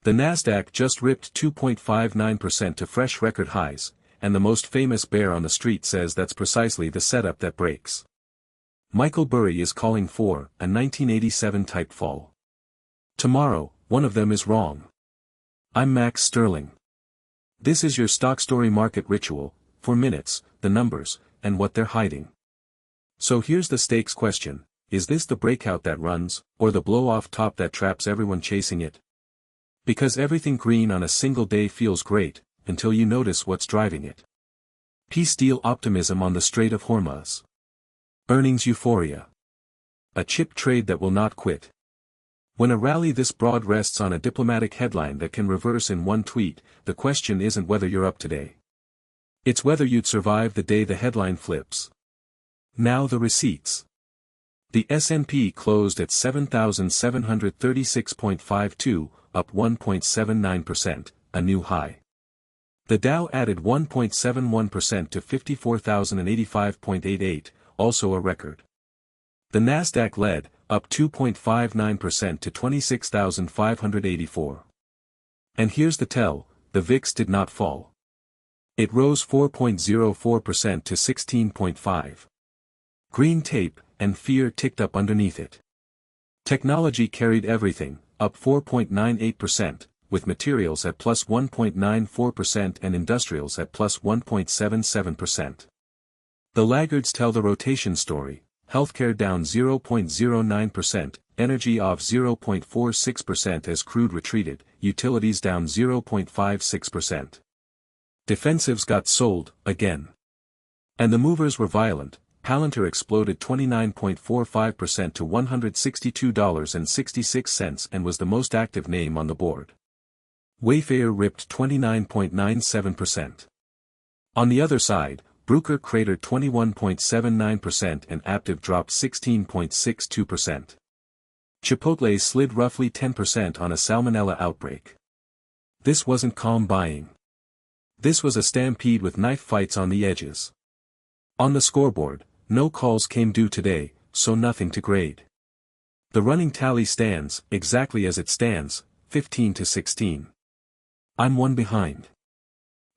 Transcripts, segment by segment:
The Nasdaq just ripped 2.59% to fresh record highs, and the most famous bear on the street says that's precisely the setup that breaks. Michael Burry is calling for a 1987 type fall. Tomorrow, one of them is wrong. I'm Max Sterling. This is your StockStory market ritual, for minutes, the numbers, and what they're hiding. So here's the stakes question: is this the breakout that runs, or the blow-off top that traps everyone chasing it? Because everything green on a single day feels great, until you notice what's driving it. Peace deal optimism on the Strait of Hormuz. Earnings euphoria. A chip trade that will not quit. When a rally this broad rests on a diplomatic headline that can reverse in one tweet, the question isn't whether you're up today. It's whether you'd survive the day the headline flips. Now the receipts. The S&P closed at 7,736.52, up 1.79%, a new high. The Dow added 1.71% to 54,085.88, also a record. The Nasdaq led, up 2.59% to 26,584. And here's the tell: the VIX did not fall. It rose 4.04% to 16.5. Green tape, and fear ticked up underneath it. Technology carried everything, up 4.98%, with materials at plus 1.94% and industrials at plus 1.77%. The laggards tell the rotation story: healthcare down 0.09%, energy off 0.46% as crude retreated, utilities down 0.56%. Defensives got sold, again. And the movers were violent. Palantir exploded 29.45% to $162.66 and was the most active name on the board. Wayfair ripped 29.97%. On the other side, Bruker cratered 21.79% and Aptiv dropped 16.62%. Chipotle slid roughly 10% on a salmonella outbreak. This wasn't calm buying. This was a stampede with knife fights on the edges. On the scoreboard, no calls came due today, so nothing to grade. The running tally stands, exactly as it stands, 15-16. I'm one behind.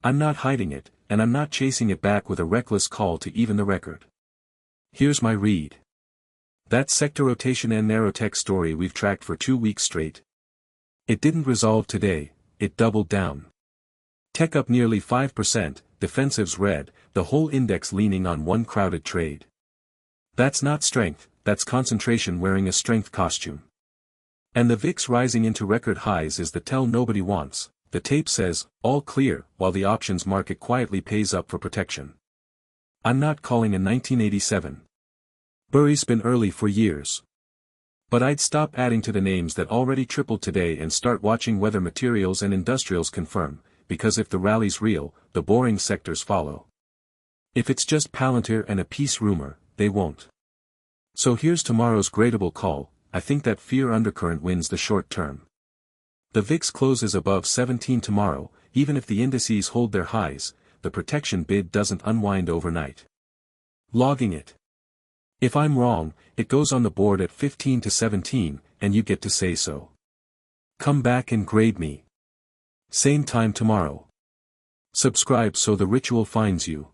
I'm not hiding it, and I'm not chasing it back with a reckless call to even the record. Here's my read. That sector rotation and narrow tech story we've tracked for 2 weeks straight. It didn't resolve today, it doubled down. Tech up nearly 5%, defensives red, the whole index leaning on one crowded trade. That's not strength, that's concentration wearing a strength costume. And the VIX rising into record highs is the tell nobody wants. The tape says, all clear, while the options market quietly pays up for protection. I'm not calling a 1987. Burry's been early for years. But I'd stop adding to the names that already tripled today and start watching whether materials and industrials confirm, because if the rally's real, the boring sectors follow. If it's just Palantir and a peace rumor, they won't. So here's tomorrow's gradable call: I think that fear undercurrent wins the short term. The VIX closes above 17 tomorrow, even if the indices hold their highs, the protection bid doesn't unwind overnight. Logging it. If I'm wrong, it goes on the board at 15-17, and you get to say so. Come back and grade me. Same time tomorrow. Subscribe so the ritual finds you.